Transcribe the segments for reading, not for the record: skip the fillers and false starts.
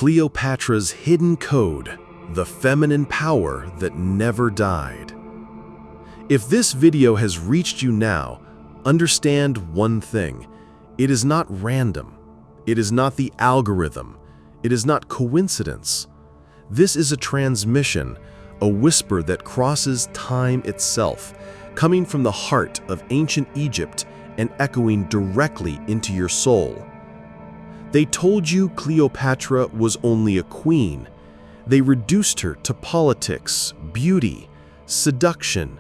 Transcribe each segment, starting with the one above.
Cleopatra's hidden code, the feminine power that never died. If this video has reached you now, understand one thing. It is not random. It is not the algorithm. It is not coincidence. This is a transmission, a whisper that crosses time itself, coming from the heart of ancient Egypt and echoing directly into your soul. They told you Cleopatra was only a queen. They reduced her to politics, beauty, seduction.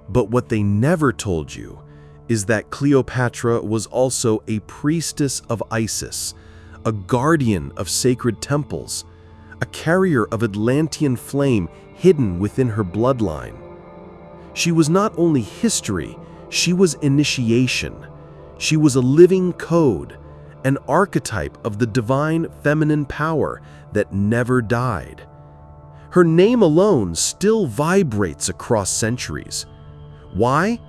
But what they never told you is that Cleopatra was also a priestess of Isis, a guardian of sacred temples, a carrier of Atlantean flame hidden within her bloodline. She was not only history, she was initiation. She was a living code, an archetype of the divine feminine power that never died. Her name alone still vibrates across centuries. Why?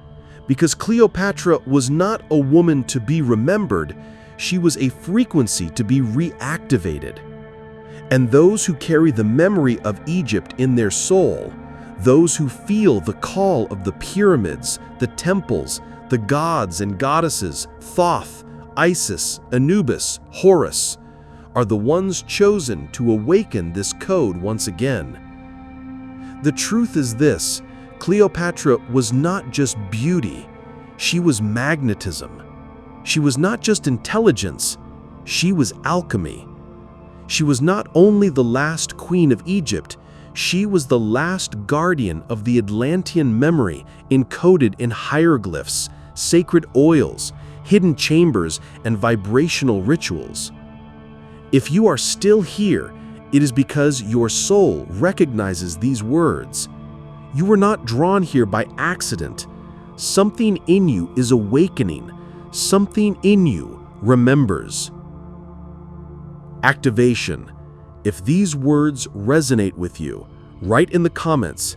Because Cleopatra was not a woman to be remembered, she was a frequency to be reactivated. And those who carry the memory of Egypt in their soul, those who feel the call of the pyramids, the temples, the gods and goddesses, Thoth, Isis, Anubis, Horus, are the ones chosen to awaken this code once again. The truth is this: Cleopatra was not just beauty, she was magnetism. She was not just intelligence, she was alchemy. She was not only the last queen of Egypt, she was the last guardian of the Atlantean memory encoded in hieroglyphs, sacred oils, hidden chambers, and vibrational rituals. If you are still here, it is because your soul recognizes these words. You were not drawn here by accident. Something in you is awakening. Something in you remembers. Activation. If these words resonate with you, write in the comments,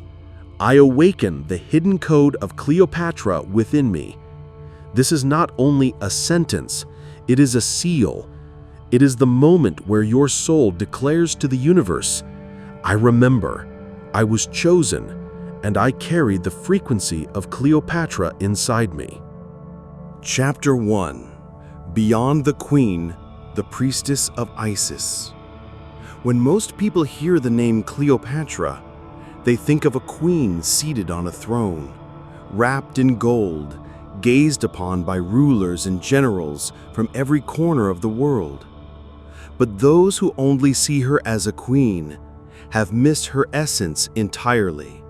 "I awaken the hidden code of Cleopatra within me." This is not only a sentence, it is a seal. It is the moment where your soul declares to the universe, "I remember, I was chosen, and I carry the frequency of Cleopatra inside me." Chapter 1. Beyond the Queen, the Priestess of Isis. When most people hear the name Cleopatra, they think of a queen seated on a throne, wrapped in gold, gazed upon by rulers and generals from every corner of the world. But those who only see her as a queen have missed her essence entirely.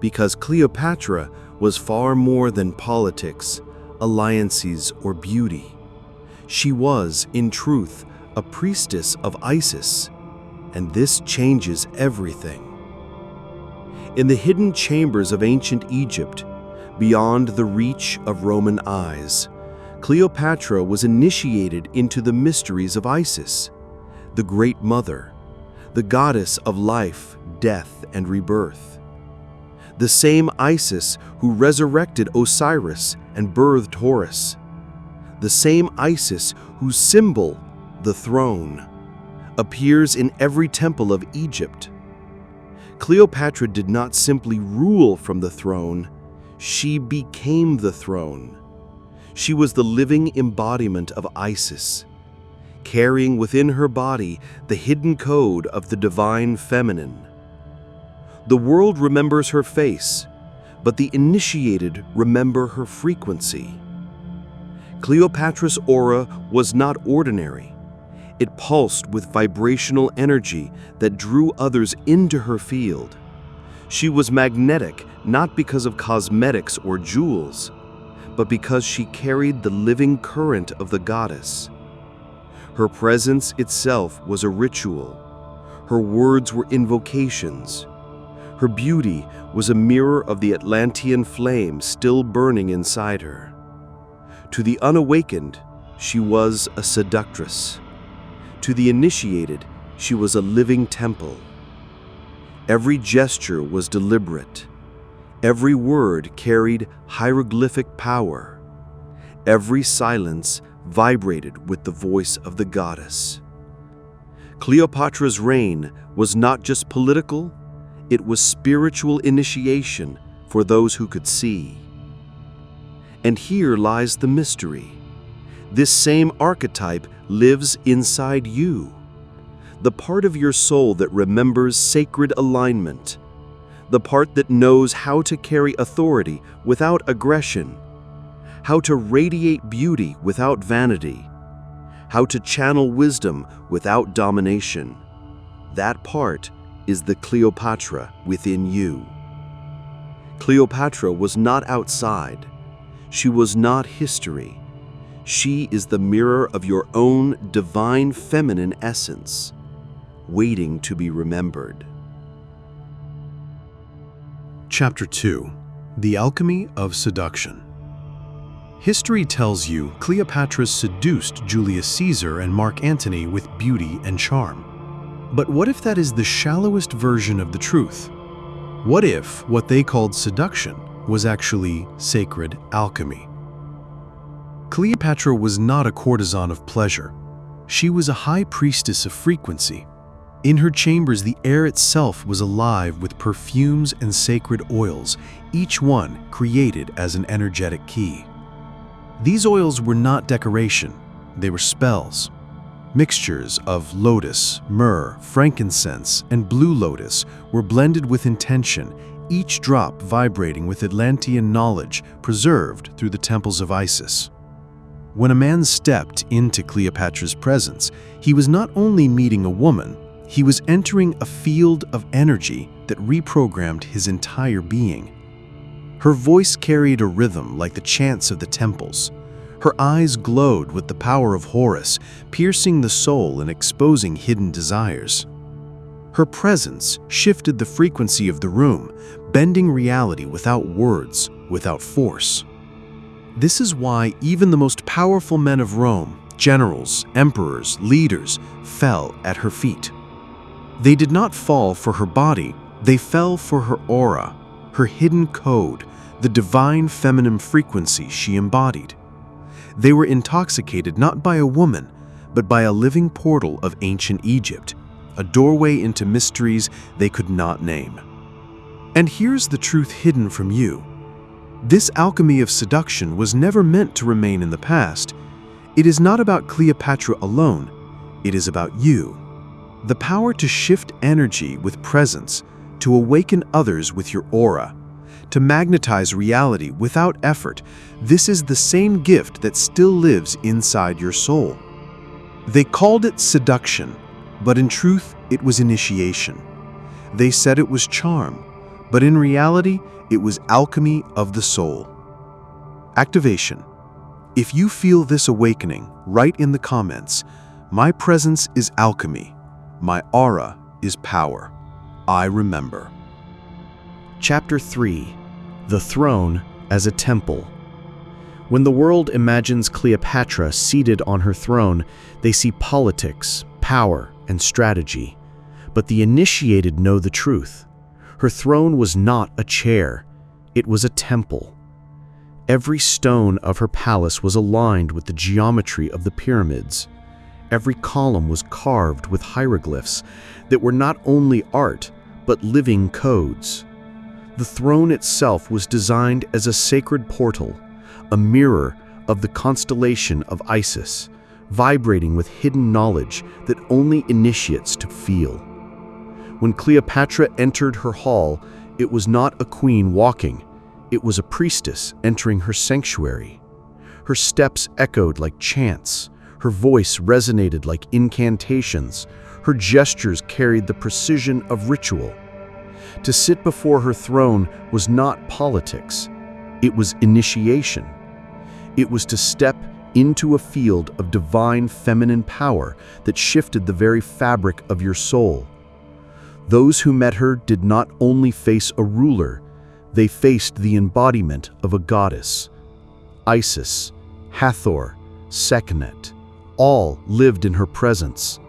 Because Cleopatra was far more than politics, alliances, or beauty. She was, in truth, a priestess of Isis, and this changes everything. In the hidden chambers of ancient Egypt, beyond the reach of Roman eyes, Cleopatra was initiated into the mysteries of Isis, the Great Mother, the goddess of life, death, and rebirth. The same Isis who resurrected Osiris and birthed Horus. The same Isis whose symbol, the throne, appears in every temple of Egypt. Cleopatra did not simply rule from the throne, she became the throne. She was the living embodiment of Isis, carrying within her body the hidden code of the divine feminine. The world remembers her face, but the initiated remember her frequency. Cleopatra's aura was not ordinary. It pulsed with vibrational energy that drew others into her field. She was magnetic not because of cosmetics or jewels, but because she carried the living current of the goddess. Her presence itself was a ritual. Her words were invocations. Her beauty was a mirror of the Atlantean flame still burning inside her. To the unawakened, she was a seductress. To the initiated, she was a living temple. Every gesture was deliberate. Every word carried hieroglyphic power. Every silence vibrated with the voice of the goddess. Cleopatra's reign was not just political, it was spiritual initiation for those who could see. And here lies the mystery. This same archetype lives inside you, the part of your soul that remembers sacred alignment, the part that knows how to carry authority without aggression, how to radiate beauty without vanity, how to channel wisdom without domination. That part is the Cleopatra within you. Cleopatra was not outside. She was not history. She is the mirror of your own divine feminine essence, waiting to be remembered. Chapter 2. The Alchemy of Seduction. History tells you Cleopatra seduced Julius Caesar and Mark Antony with beauty and charm. But what if that is the shallowest version of the truth? What if what they called seduction was actually sacred alchemy? Cleopatra was not a courtesan of pleasure. She was a high priestess of frequency. In her chambers, the air itself was alive with perfumes and sacred oils, each one created as an energetic key. These oils were not decoration, they were spells. Mixtures of lotus, myrrh, frankincense, and blue lotus were blended with intention, each drop vibrating with Atlantean knowledge preserved through the temples of Isis. When a man stepped into Cleopatra's presence, he was not only meeting a woman, he was entering a field of energy that reprogrammed his entire being. Her voice carried a rhythm like the chants of the temples. Her eyes glowed with the power of Horus, piercing the soul and exposing hidden desires. Her presence shifted the frequency of the room, bending reality without words, without force. This is why even the most powerful men of Rome, generals, emperors, leaders, fell at her feet. They did not fall for her body, they fell for her aura, her hidden code, the divine feminine frequency she embodied. They were intoxicated not by a woman, but by a living portal of ancient Egypt, a doorway into mysteries they could not name. And here's the truth hidden from you. This alchemy of seduction was never meant to remain in the past. It is not about Cleopatra alone, it is about you. The power to shift energy with presence, to awaken others with your aura, to magnetize reality without effort, this is the same gift that still lives inside your soul. They called it seduction, but in truth, it was initiation. They said it was charm, but in reality, it was alchemy of the soul. Activation. If you feel this awakening, write in the comments, "My presence is alchemy. My aura is power. I remember." Chapter 3. The Throne as a Temple. When the world imagines Cleopatra seated on her throne, they see politics, power, and strategy. But the initiated know the truth. Her throne was not a chair, it was a temple. Every stone of her palace was aligned with the geometry of the pyramids. Every column was carved with hieroglyphs that were not only art, but living codes. The throne itself was designed as a sacred portal, a mirror of the constellation of Isis, vibrating with hidden knowledge that only initiates to feel. When Cleopatra entered her hall, it was not a queen walking, it was a priestess entering her sanctuary. Her steps echoed like chants, her voice resonated like incantations, her gestures carried the precision of ritual. To sit before her throne was not politics, it was initiation. It was to step into a field of divine feminine power that shifted the very fabric of your soul. Those who met her did not only face a ruler, they faced the embodiment of a goddess. Isis, Hathor, Sekhmet, all lived in her presence.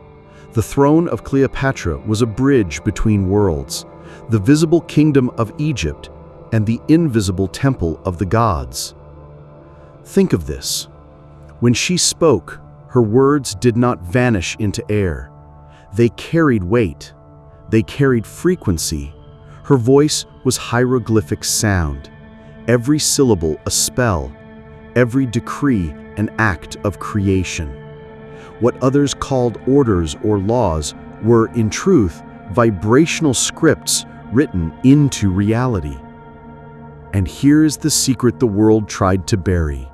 The throne of Cleopatra was a bridge between worlds, the visible kingdom of Egypt and the invisible temple of the gods. Think of this. When she spoke, her words did not vanish into air. They carried weight. They carried frequency. Her voice was hieroglyphic sound, every syllable a spell, every decree an act of creation. What others called orders or laws were, in truth, vibrational scripts written into reality. And here's the secret the world tried to bury.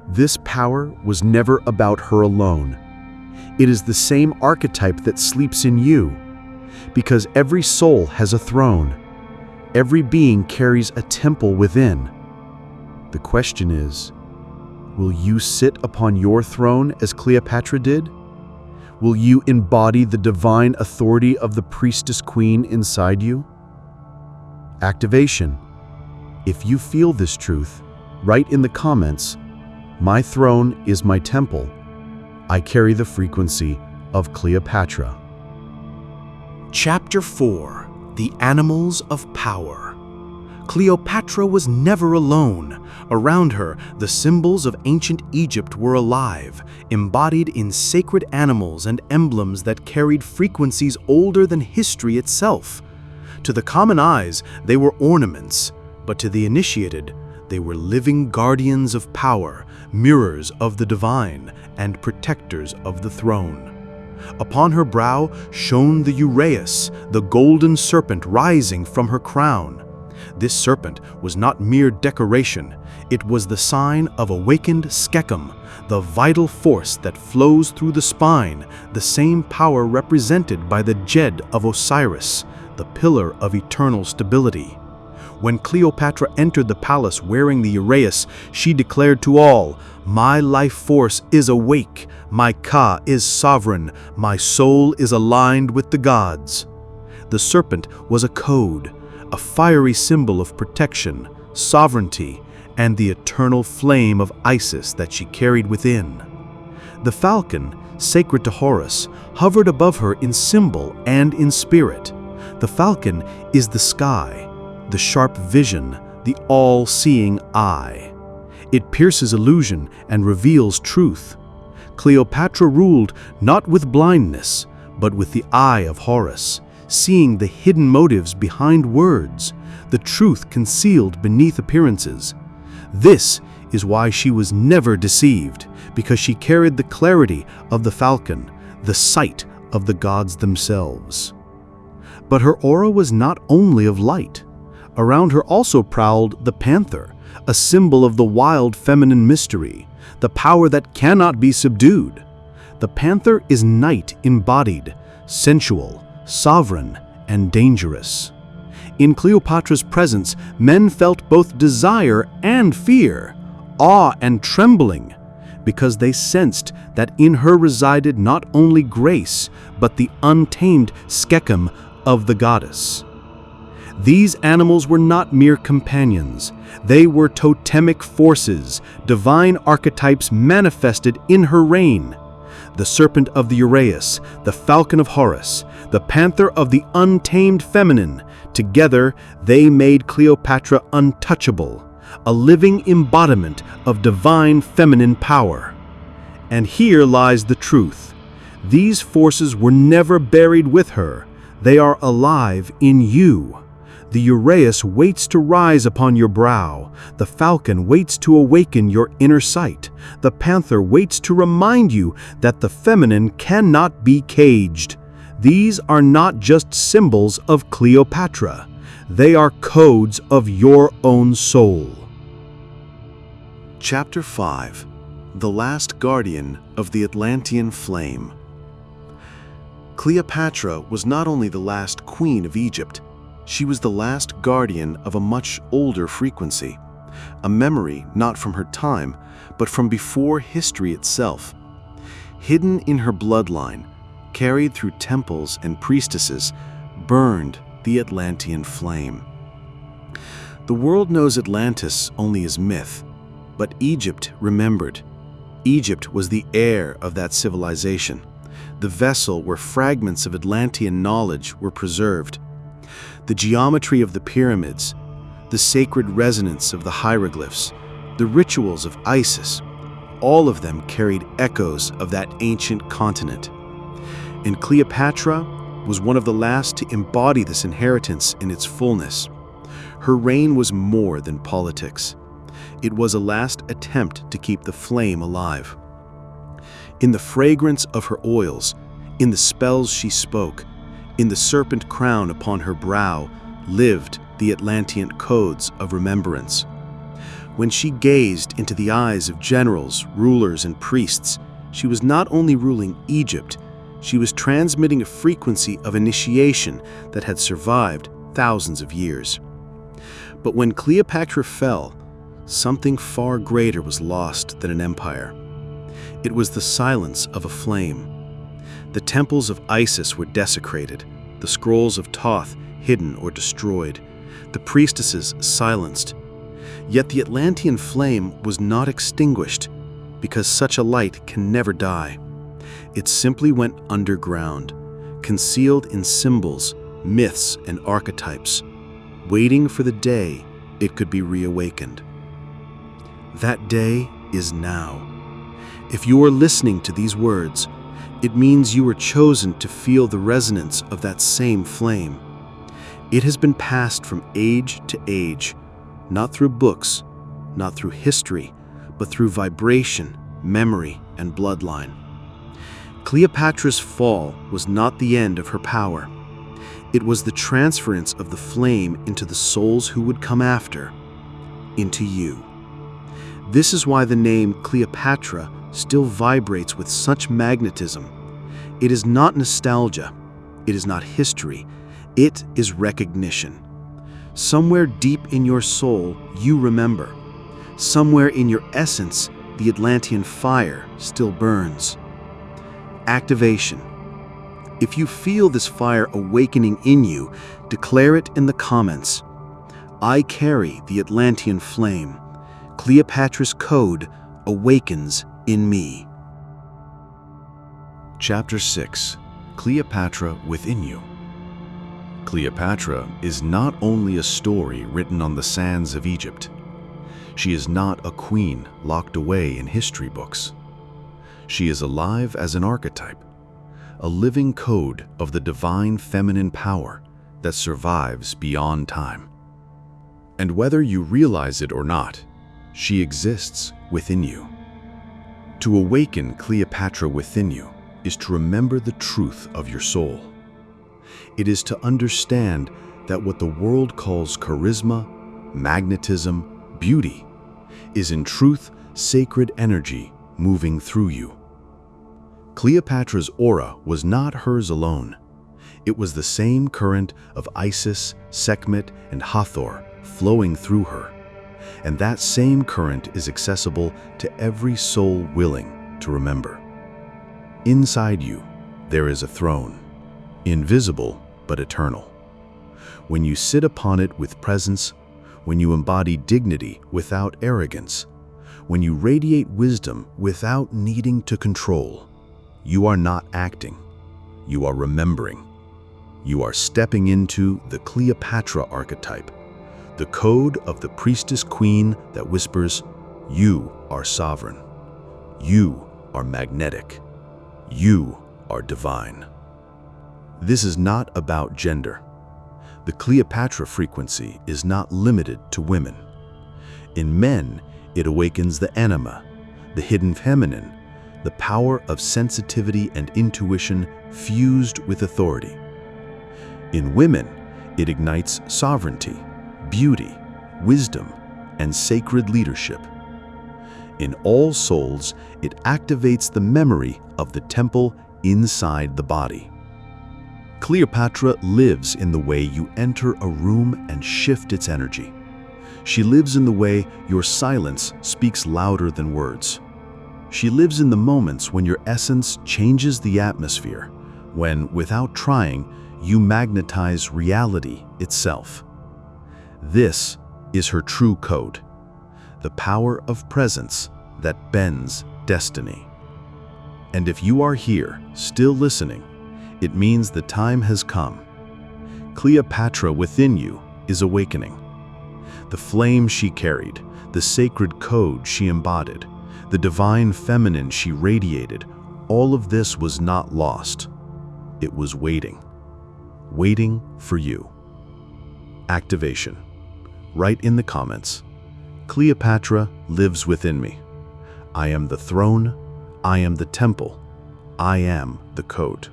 This power was never about her alone. It is the same archetype that sleeps in you, because every soul has a throne. Every being carries a temple within. The question is, will you sit upon your throne as Cleopatra did? Will you embody the divine authority of the priestess queen inside you? Activation. If you feel this truth, write in the comments, "My throne is my temple. I carry the frequency of Cleopatra." Chapter 4: The Animals of Power. Cleopatra was never alone. Around her, the symbols of ancient Egypt were alive, embodied in sacred animals and emblems that carried frequencies older than history itself. To the common eyes, they were ornaments, but to the initiated, they were living guardians of power, mirrors of the divine, and protectors of the throne. Upon her brow shone the uraeus, the golden serpent rising from her crown. This serpent was not mere decoration, it was the sign of awakened Skechem, the vital force that flows through the spine, the same power represented by the Jed of Osiris, the pillar of eternal stability. When Cleopatra entered the palace wearing the uraeus, she declared to all, "My life force is awake, my Ka is sovereign, my soul is aligned with the gods." The serpent was a code, a fiery symbol of protection, sovereignty, and the eternal flame of Isis that she carried within. The falcon, sacred to Horus, hovered above her in symbol and in spirit. The falcon is the sky, the sharp vision, the all-seeing eye. It pierces illusion and reveals truth. Cleopatra ruled not with blindness, but with the eye of Horus, seeing the hidden motives behind words, the truth concealed beneath appearances. This is why she was never deceived, because she carried the clarity of the falcon, the sight of the gods themselves. But her aura was not only of light. Around her also prowled the panther, a symbol of the wild feminine mystery, the power that cannot be subdued. The panther is night embodied, sensual, sovereign, and dangerous. In Cleopatra's presence, men felt both desire and fear, awe and trembling, because they sensed that in her resided not only grace, but the untamed Skechem of the goddess. These animals were not mere companions. They were totemic forces, divine archetypes manifested in her reign. The serpent of the uraeus, the falcon of Horus, the panther of the untamed feminine, together they made Cleopatra untouchable, a living embodiment of divine feminine power. And here lies the truth. These forces were never buried with her. They are alive in you. The uraeus waits to rise upon your brow. The falcon waits to awaken your inner sight. The panther waits to remind you that the feminine cannot be caged. These are not just symbols of Cleopatra. They are codes of your own soul. Chapter 5: The Last Guardian of the Atlantean Flame. Cleopatra was not only the last queen of Egypt, she was the last guardian of a much older frequency, a memory not from her time, but from before history itself. Hidden in her bloodline, carried through temples and priestesses, burned the Atlantean flame. The world knows Atlantis only as myth, but Egypt remembered. Egypt was the heir of that civilization, the vessel where fragments of Atlantean knowledge were preserved. The geometry of the pyramids, the sacred resonance of the hieroglyphs, the rituals of Isis, all of them carried echoes of that ancient continent. And Cleopatra was one of the last to embody this inheritance in its fullness. Her reign was more than politics. It was a last attempt to keep the flame alive. In the fragrance of her oils, in the spells she spoke, in the serpent crown upon her brow, lived the Atlantean codes of remembrance. When she gazed into the eyes of generals, rulers, and priests, she was not only ruling Egypt, she was transmitting a frequency of initiation that had survived thousands of years. But when Cleopatra fell, something far greater was lost than an empire. It was the silence of a flame. The temples of Isis were desecrated, the scrolls of Thoth hidden or destroyed, the priestesses silenced. Yet the Atlantean flame was not extinguished, because such a light can never die. It simply went underground, concealed in symbols, myths, and archetypes, waiting for the day it could be reawakened. That day is now. If you are listening to these words, it means you were chosen to feel the resonance of that same flame. It has been passed from age to age, not through books, not through history, but through vibration, memory, and bloodline. Cleopatra's fall was not the end of her power. It was the transference of the flame into the souls who would come after, into you. This is why the name Cleopatra still vibrates with such magnetism. It is not nostalgia. It is not history. It is recognition. Somewhere deep in your soul, you remember. Somewhere in your essence, the Atlantean fire still burns. Activation. If you feel this fire awakening in you, declare it in the comments. I carry the Atlantean flame. Cleopatra's code awakens in me. Chapter 6. Cleopatra Within You. Cleopatra is not only a story written on the sands of Egypt. She is not a queen locked away in history books. She is alive as an archetype, a living code of the divine feminine power that survives beyond time. And whether you realize it or not, she exists within you. To awaken Cleopatra within you is to remember the truth of your soul. It is to understand that what the world calls charisma, magnetism, beauty, is in truth sacred energy moving through you. Cleopatra's aura was not hers alone. It was the same current of Isis, Sekhmet, and Hathor flowing through her. And that same current is accessible to every soul willing to remember. Inside you, there is a throne, invisible but eternal. When you sit upon it with presence, when you embody dignity without arrogance, when you radiate wisdom without needing to control, you are not acting, you are remembering. You are stepping into the Cleopatra archetype, the code of the priestess queen that whispers, you are sovereign, you are magnetic, you are divine. This is not about gender. The Cleopatra frequency is not limited to women. In men, it awakens the anima, the hidden feminine, the power of sensitivity and intuition fused with authority. In women, it ignites sovereignty, beauty, wisdom, and sacred leadership. In all souls, it activates the memory of the temple inside the body. Cleopatra lives in the way you enter a room and shift its energy. She lives in the way your silence speaks louder than words. She lives in the moments when your essence changes the atmosphere, when, without trying, you magnetize reality itself. This is her true code, the power of presence that bends destiny. And if you are here, still listening, it means the time has come. Cleopatra within you is awakening. The flame she carried, the sacred code she embodied, the divine feminine she radiated, all of this was not lost. It was waiting. Waiting for you. Activation. Write in the comments, Cleopatra lives within me. I am the throne. I am the temple. I am the code.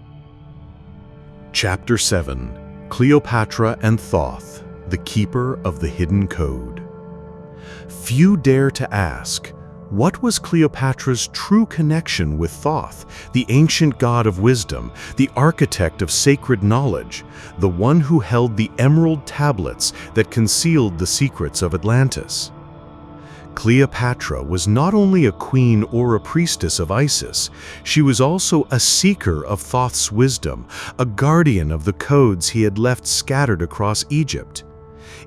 Chapter 7. Cleopatra and Thoth, the keeper of the hidden code. Few dare to ask, what was Cleopatra's true connection with Thoth, the ancient god of wisdom, the architect of sacred knowledge, the one who held the emerald tablets that concealed the secrets of Atlantis? Cleopatra was not only a queen or a priestess of Isis, she was also a seeker of Thoth's wisdom, a guardian of the codes he had left scattered across Egypt.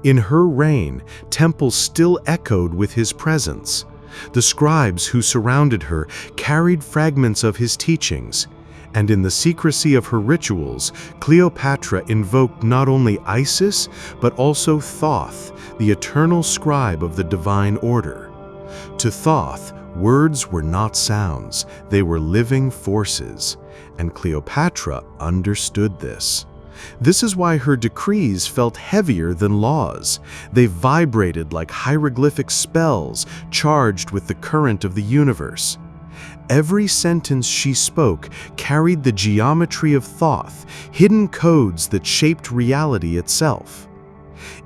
In her reign, temples still echoed with his presence. The scribes who surrounded her carried fragments of his teachings, and in the secrecy of her rituals, Cleopatra invoked not only Isis, but also Thoth, the eternal scribe of the divine order. To Thoth, words were not sounds, they were living forces, and Cleopatra understood this. This is why her decrees felt heavier than laws. They vibrated like hieroglyphic spells charged with the current of the universe. Every sentence she spoke carried the geometry of Thoth, hidden codes that shaped reality itself.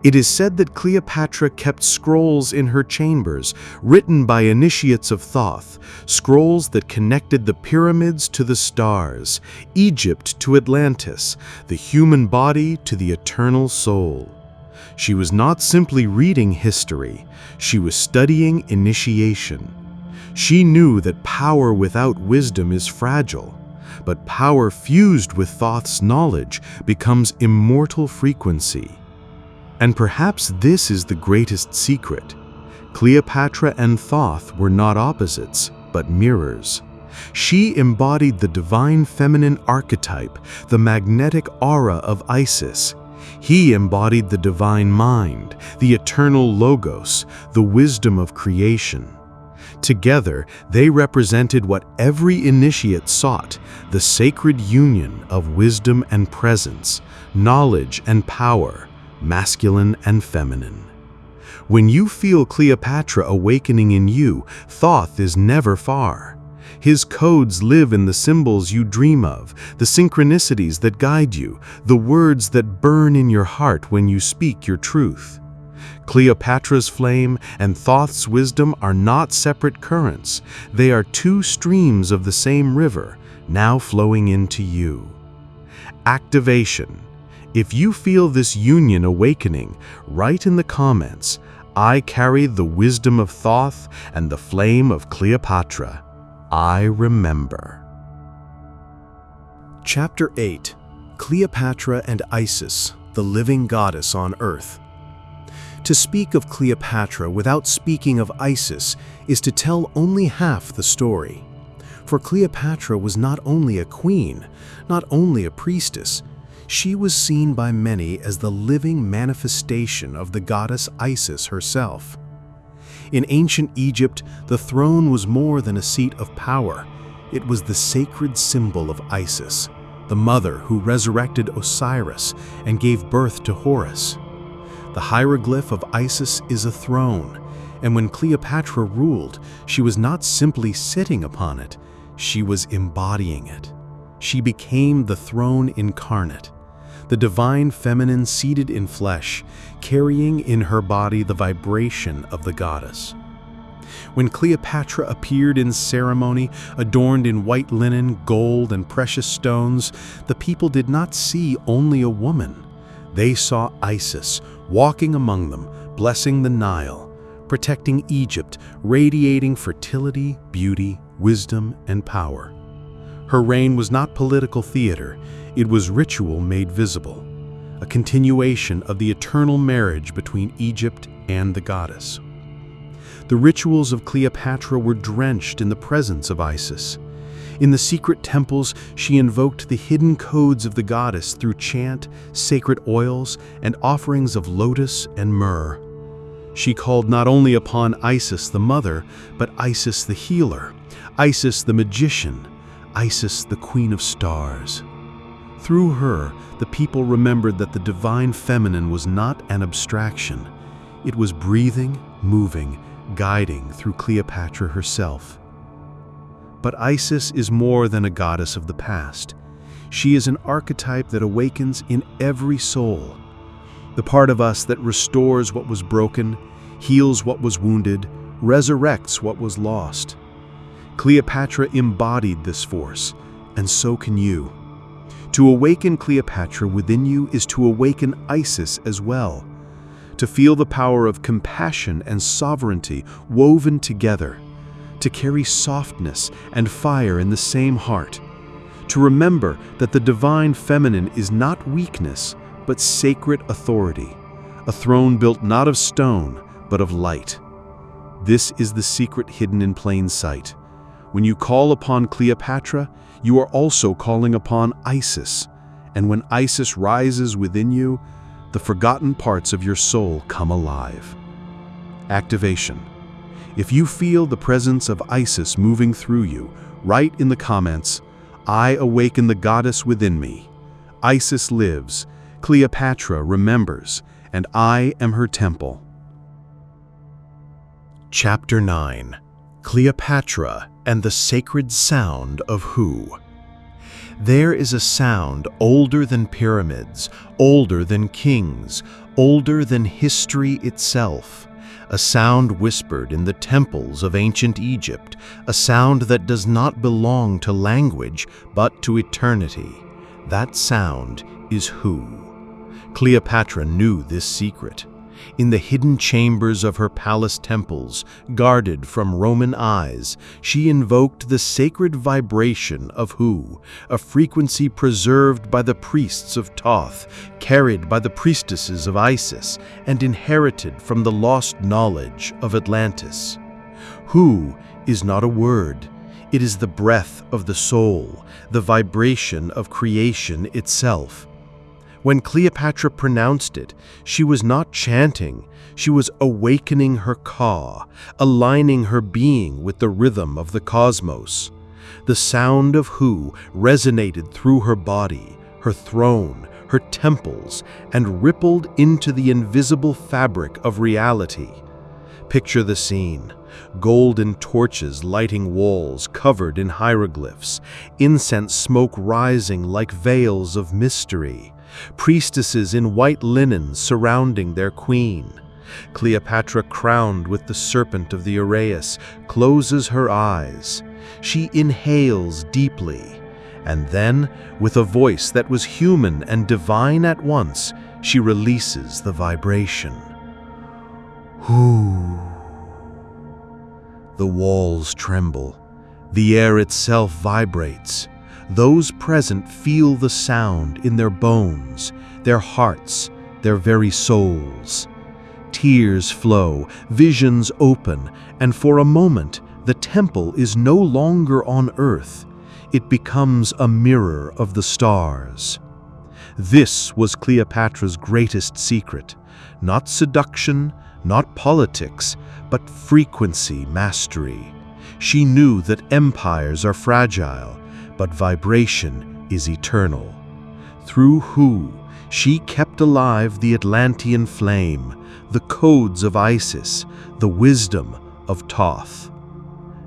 It is said that Cleopatra kept scrolls in her chambers, written by initiates of Thoth, scrolls that connected the pyramids to the stars, Egypt to Atlantis, the human body to the eternal soul. She was not simply reading history, she was studying initiation. She knew that power without wisdom is fragile, but power fused with Thoth's knowledge becomes immortal frequency. And perhaps this is the greatest secret. Cleopatra and Thoth were not opposites, but mirrors. She embodied the divine feminine archetype, the magnetic aura of Isis. He embodied the divine mind, the eternal logos, the wisdom of creation. Together, they represented what every initiate sought, the sacred union of wisdom and presence, knowledge and power, masculine and feminine. When you feel Cleopatra awakening in you, Thoth is never far. His codes live in the symbols you dream of, the synchronicities that guide you, the words that burn in your heart when you speak your truth. Cleopatra's flame and Thoth's wisdom are not separate currents. They are two streams of the same river, now flowing into you. Activation. If you feel this union awakening, write in the comments, I carry the wisdom of Thoth and the flame of Cleopatra. I remember. Chapter 8. Cleopatra and Isis, the living goddess on earth. To speak of Cleopatra without speaking of Isis is to tell only half the story. For Cleopatra was not only a queen, not only a priestess, she was seen by many as the living manifestation of the goddess Isis herself. In ancient Egypt, the throne was more than a seat of power. It was the sacred symbol of Isis, the mother who resurrected Osiris and gave birth to Horus. The hieroglyph of Isis is a throne, and when Cleopatra ruled, she was not simply sitting upon it, she was embodying it. She became the throne incarnate, the divine feminine seated in flesh, carrying in her body the vibration of the goddess. When Cleopatra appeared in ceremony, adorned in white linen, gold, and precious stones, the people did not see only a woman. They saw Isis walking among them, blessing the Nile, protecting Egypt, radiating fertility, beauty, wisdom, and power. Her reign was not political theater, it was ritual made visible, a continuation of the eternal marriage between Egypt and the goddess. The rituals of Cleopatra were drenched in the presence of Isis. In the secret temples, she invoked the hidden codes of the goddess through chant, sacred oils, and offerings of lotus and myrrh. She called not only upon Isis the mother, but Isis the healer, Isis the magician, Isis the queen of stars. Through her, the people remembered that the divine feminine was not an abstraction. It was breathing, moving, guiding through Cleopatra herself. But Isis is more than a goddess of the past. She is an archetype that awakens in every soul. The part of us that restores what was broken, heals what was wounded, resurrects what was lost. Cleopatra embodied this force, and so can you. To awaken Cleopatra within you is to awaken Isis as well. To feel the power of compassion and sovereignty woven together. To carry softness and fire in the same heart. To remember that the divine feminine is not weakness, but sacred authority. A throne built not of stone, but of light. This is the secret hidden in plain sight. When you call upon Cleopatra, you are also calling upon Isis. And when Isis rises within you, the forgotten parts of your soul come alive. Activation. If you feel the presence of Isis moving through you, write in the comments, "I awaken the goddess within me. Isis lives, Cleopatra remembers, and I am her temple." Chapter 9. Cleopatra and the Sacred Sound of Hu. There is a sound older than pyramids, older than kings, older than history itself. A sound whispered in the temples of ancient Egypt, a sound that does not belong to language, but to eternity. That sound is Hu. Cleopatra knew this secret. In the hidden chambers of her palace temples, guarded from Roman eyes, she invoked the sacred vibration of Hu, a frequency preserved by the priests of Thoth, carried by the priestesses of Isis, and inherited from the lost knowledge of Atlantis. Hu is not a word. It is the breath of the soul, the vibration of creation itself. When Cleopatra pronounced it, she was not chanting, she was awakening her ka, aligning her being with the rhythm of the cosmos. The sound of Hu resonated through her body, her throne, her temples, and rippled into the invisible fabric of reality. Picture the scene. Golden torches lighting walls covered in hieroglyphs, incense smoke rising like veils of mystery. Priestesses in white linen surrounding their queen. Cleopatra, crowned with the serpent of the uraeus, closes her eyes. She inhales deeply, and then, with a voice that was human and divine at once, she releases the vibration. Hu. The walls tremble. The air itself vibrates. Those present feel the sound in their bones, their hearts, their very souls. Tears flow, visions open, and for a moment the temple is no longer on earth. It becomes a mirror of the stars. This was Cleopatra's greatest secret. Not seduction, not politics, but frequency mastery. She knew that empires are fragile, but vibration is eternal. Through Hu, she kept alive the Atlantean flame, the codes of Isis, the wisdom of Thoth.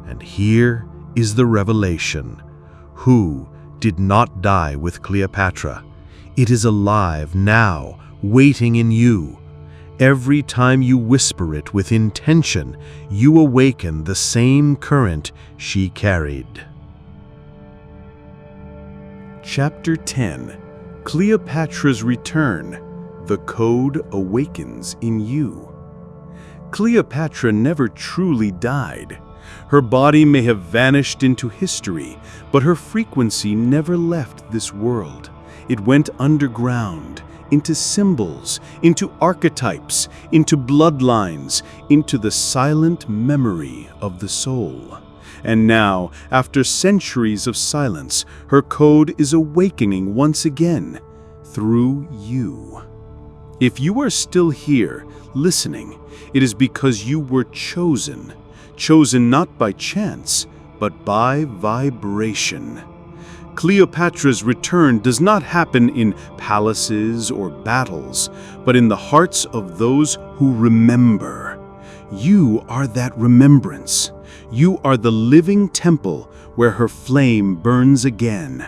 And here is the revelation. Hu did not die with Cleopatra. It is alive now, waiting in you. Every time you whisper it with intention, you awaken the same current she carried. Chapter 10. Cleopatra's Return. The Code Awakens in You. Cleopatra never truly died. Her body may have vanished into history, but her frequency never left this world. It went underground, into symbols, into archetypes, into bloodlines, into the silent memory of the soul. And now, after centuries of silence, her code is awakening once again, through you. If you are still here, listening, it is because you were chosen. Chosen not by chance, but by vibration. Cleopatra's return does not happen in palaces or battles, but in the hearts of those who remember. You are that remembrance. You are the living temple where her flame burns again.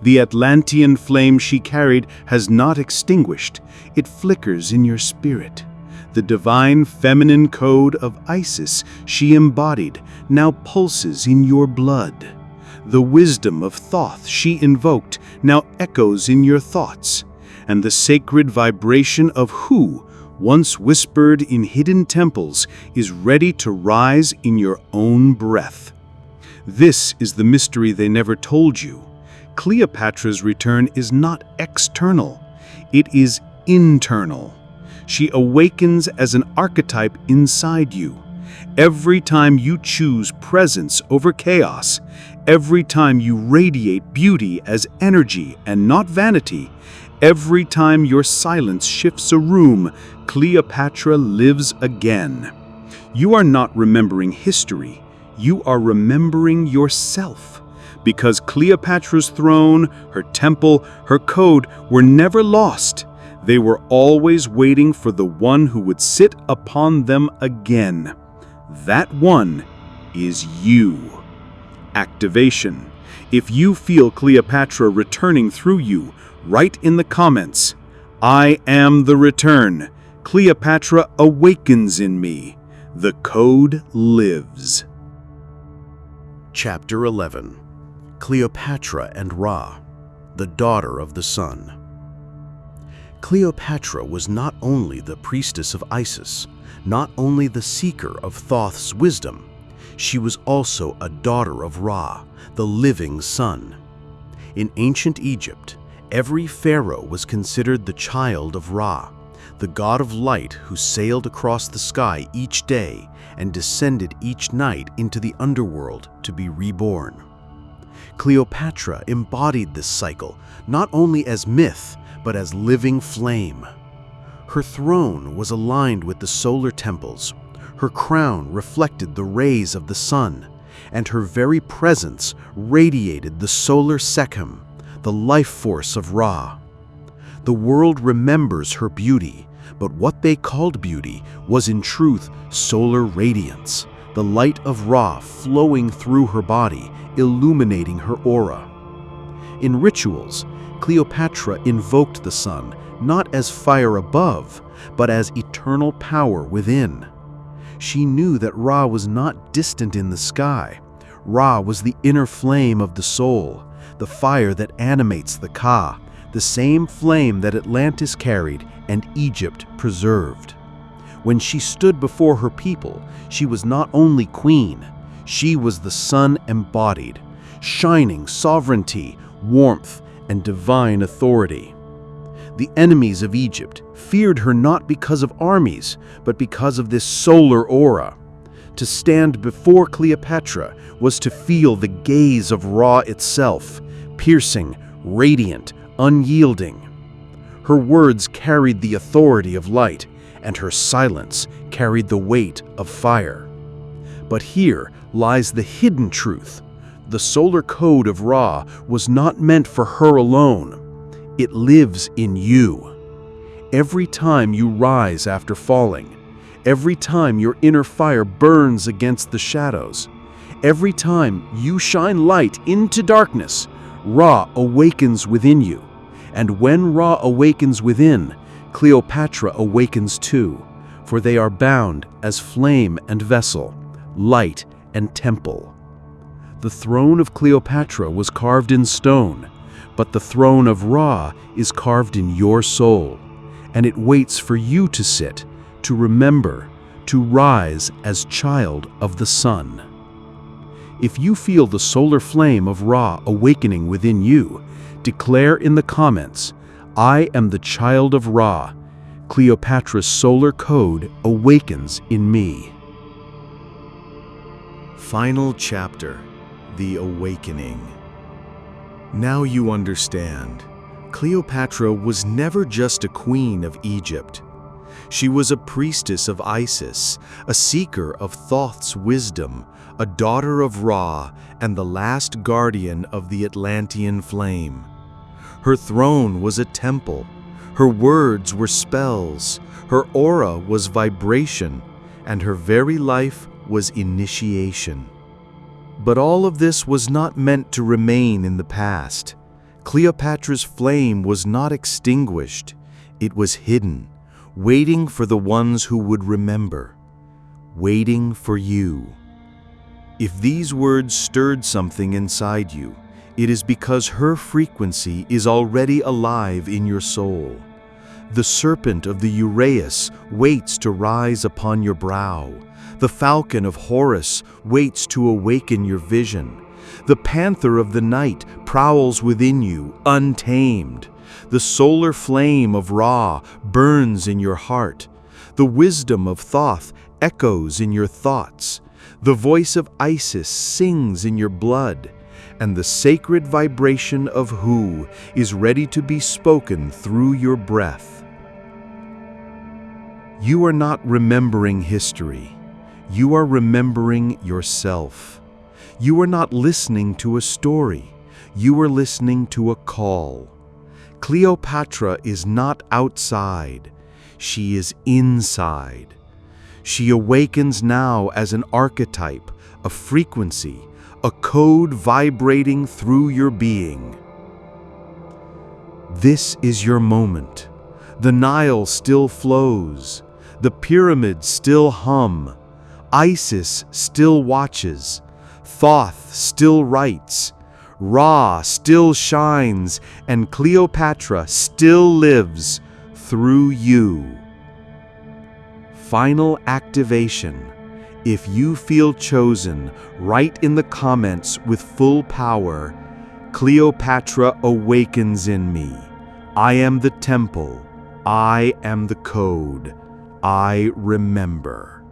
The Atlantean flame she carried has not extinguished. It flickers in your spirit. The divine feminine code of Isis she embodied now pulses in your blood. The wisdom of Thoth she invoked now echoes in your thoughts. And the sacred vibration of Hu, once whispered in hidden temples, is ready to rise in your own breath. This is the mystery they never told you. Cleopatra's return is not external, it is internal. She awakens as an archetype inside you. Every time you choose presence over chaos, every time you radiate beauty as energy and not vanity, every time your silence shifts a room, Cleopatra lives again. You are not remembering history, you are remembering yourself. Because Cleopatra's throne, her temple, her code were never lost. They were always waiting for the one who would sit upon them again. That one is you. Activation. If you feel Cleopatra returning through you, write in the comments, "I am the return. Cleopatra awakens in me. The code lives." Chapter 11. Cleopatra and Ra, the daughter of the sun. Cleopatra was not only the priestess of Isis, not only the seeker of Thoth's wisdom, she was also a daughter of Ra, the living sun. In ancient Egypt, every pharaoh was considered the child of Ra, the god of light who sailed across the sky each day and descended each night into the underworld to be reborn. Cleopatra embodied this cycle not only as myth, but as living flame. Her throne was aligned with the solar temples, her crown reflected the rays of the sun, and her very presence radiated the solar Sekhem, the life force of Ra. The world remembers her beauty, but what they called beauty was in truth solar radiance, the light of Ra flowing through her body, illuminating her aura. In rituals, Cleopatra invoked the sun not as fire above, but as eternal power within. She knew that Ra was not distant in the sky. Ra was the inner flame of the soul, the fire that animates the Ka, the same flame that Atlantis carried and Egypt preserved. When she stood before her people, she was not only queen, she was the sun embodied, shining sovereignty, warmth, and divine authority. The enemies of Egypt feared her not because of armies, but because of this solar aura. To stand before Cleopatra was to feel the gaze of Ra itself, piercing, radiant, unyielding. Her words carried the authority of light, and her silence carried the weight of fire. But here lies the hidden truth. The solar code of Ra was not meant for her alone. It lives in you. Every time you rise after falling, every time your inner fire burns against the shadows, every time you shine light into darkness, Ra awakens within you. And when Ra awakens within, Cleopatra awakens too, for they are bound as flame and vessel, light and temple. The throne of Cleopatra was carved in stone, but the throne of Ra is carved in your soul, and it waits for you to sit, to remember, to rise as child of the sun. If you feel the solar flame of Ra awakening within you, declare in the comments, "I am the child of Ra. Cleopatra's solar code awakens in me." Final chapter, the awakening. Now you understand. Cleopatra was never just a queen of Egypt. She was a priestess of Isis, a seeker of Thoth's wisdom, a daughter of Ra, and the last guardian of the Atlantean flame. Her throne was a temple. Her words were spells. Her aura was vibration, and her very life was initiation. But all of this was not meant to remain in the past. Cleopatra's flame was not extinguished. It was hidden, waiting for the ones who would remember, waiting for you. If these words stirred something inside you, it is because her frequency is already alive in your soul. The serpent of the Uraeus waits to rise upon your brow. The falcon of Horus waits to awaken your vision. The panther of the night prowls within you, untamed. The solar flame of Ra burns in your heart. The wisdom of Thoth echoes in your thoughts. The voice of Isis sings in your blood. And the sacred vibration of Hu is ready to be spoken through your breath. You are not remembering history. You are remembering yourself. You are not listening to a story. You are listening to a call. Cleopatra is not outside. She is inside. She awakens now as an archetype, a frequency, a code vibrating through your being. This is your moment. The Nile still flows. The pyramids still hum. Isis still watches. Thoth still writes. Ra still shines, and Cleopatra still lives through you. Final activation. If you feel chosen, write in the comments with full power, Cleopatra awakens in me. I am the temple. I am the code. I remember.